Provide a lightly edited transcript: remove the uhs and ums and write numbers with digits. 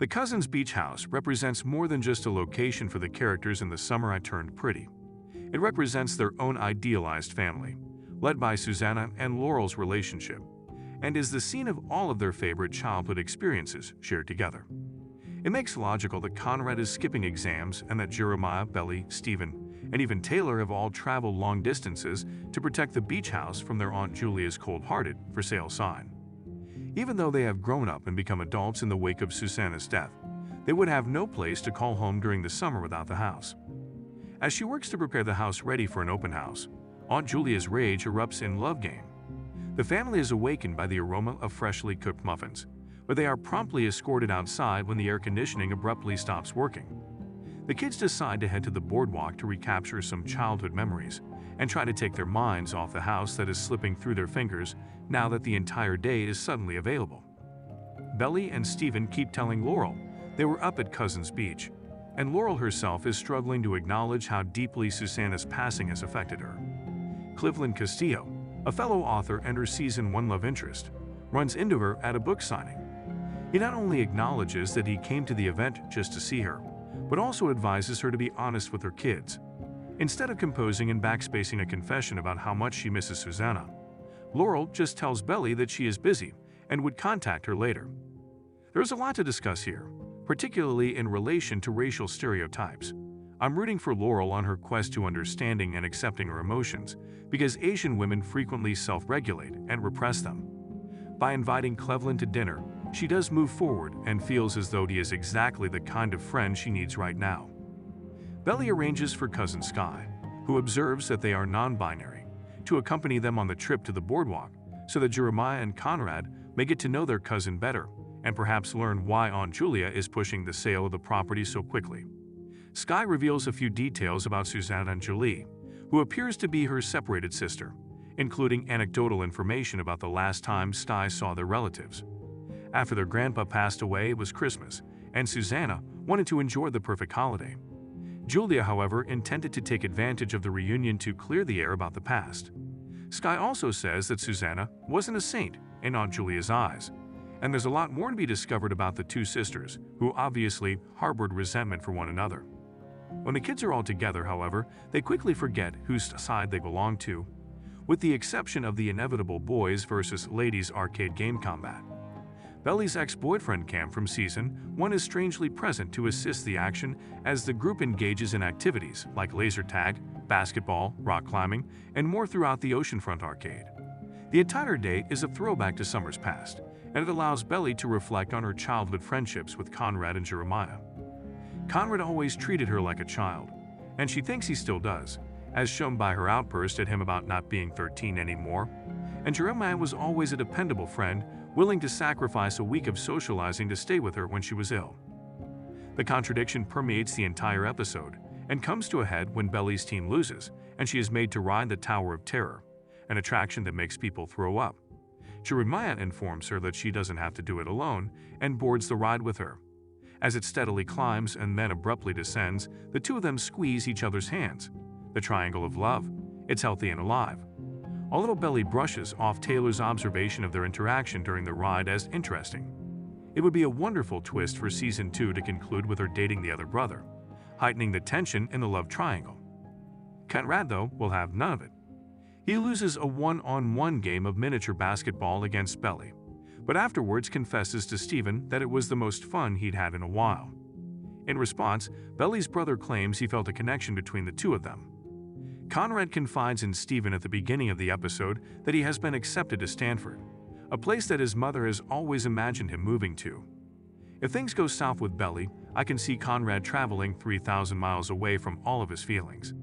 The Cousins Beach House represents more than just a location for the characters in The Summer I Turned Pretty. It represents their own idealized family, led by Susanna and Laurel's relationship, and is the scene of all of their favorite childhood experiences shared together. It makes logical that Conrad is skipping exams and that Jeremiah, Belly, Stephen, and even Taylor have all traveled long distances to protect the beach house from their Aunt Julia's cold-hearted for sale sign. Even though they have grown up and become adults in the wake of Susanna's death, they would have no place to call home during the summer without the house. As she works to prepare the house ready for an open house, Aunt Julia's rage erupts in love game. The family is awakened by the aroma of freshly cooked muffins, but they are promptly escorted outside when the air conditioning abruptly stops working. The kids decide to head to the boardwalk to recapture some childhood memories and try to take their minds off the house that is slipping through their fingers now that the entire day is suddenly available. Belly and Stephen keep telling Laurel they were up at Cousins Beach, and Laurel herself is struggling to acknowledge how deeply Susanna's passing has affected her. Cleveland Castillo, a fellow author and her season 1 love interest, runs into her at a book signing. He not only acknowledges that he came to the event just to see her, but also advises her to be honest with her kids. Instead of composing and backspacing a confession about how much she misses Susanna, Laurel just tells Belly that she is busy and would contact her later. There's a lot to discuss here, particularly in relation to racial stereotypes. I'm rooting for Laurel on her quest to understanding and accepting her emotions, because Asian women frequently self-regulate and repress them. By inviting Cleveland to dinner, she does move forward and feels as though he is exactly the kind of friend she needs right now. Belly arranges for cousin Sky, who observes that they are non-binary, to accompany them on the trip to the boardwalk so that Jeremiah and Conrad may get to know their cousin better and perhaps learn why Aunt Julia is pushing the sale of the property so quickly. Sky reveals a few details about Susanna and Julie, who appears to be her separated sister, including anecdotal information about the last time Sky saw their relatives. After their grandpa passed away, it was Christmas, and Susanna wanted to enjoy the perfect holiday. Julia, however, intended to take advantage of the reunion to clear the air about the past. Sky also says that Susanna wasn't a saint in Aunt Julia's eyes, and there's a lot more to be discovered about the two sisters, who obviously harbored resentment for one another. When the kids are all together, however, they quickly forget whose side they belong to, with the exception of the inevitable boys versus ladies arcade game combat. Belly's ex-boyfriend Cam from Season 1 is strangely present to assist the action as the group engages in activities like laser tag, basketball, rock climbing, and more throughout the oceanfront arcade. The entire day is a throwback to summers past, and it allows Belly to reflect on her childhood friendships with Conrad and Jeremiah. Conrad always treated her like a child, and she thinks he still does, as shown by her outburst at him about not being 13 anymore, and Jeremiah was always a dependable friend, willing to sacrifice a week of socializing to stay with her when she was ill. The contradiction permeates the entire episode and comes to a head when Belly's team loses and she is made to ride the Tower of Terror, an attraction that makes people throw up. Jeremiah informs her that she doesn't have to do it alone and boards the ride with her. As it steadily climbs and then abruptly descends, the two of them squeeze each other's hands. The triangle of love. It's healthy and alive. Although Belly brushes off Taylor's observation of their interaction during the ride as interesting. It would be a wonderful twist for Season 2 to conclude with her dating the other brother, heightening the tension in the love triangle. Conrad, though, will have none of it. He loses a one-on-one game of miniature basketball against Belly, but afterwards confesses to Stephen that it was the most fun he'd had in a while. In response, Belly's brother claims he felt a connection between the two of them. Conrad confides in Stephen at the beginning of the episode that he has been accepted to Stanford, a place that his mother has always imagined him moving to. If things go south with Belly, I can see Conrad traveling 3,000 miles away from all of his feelings.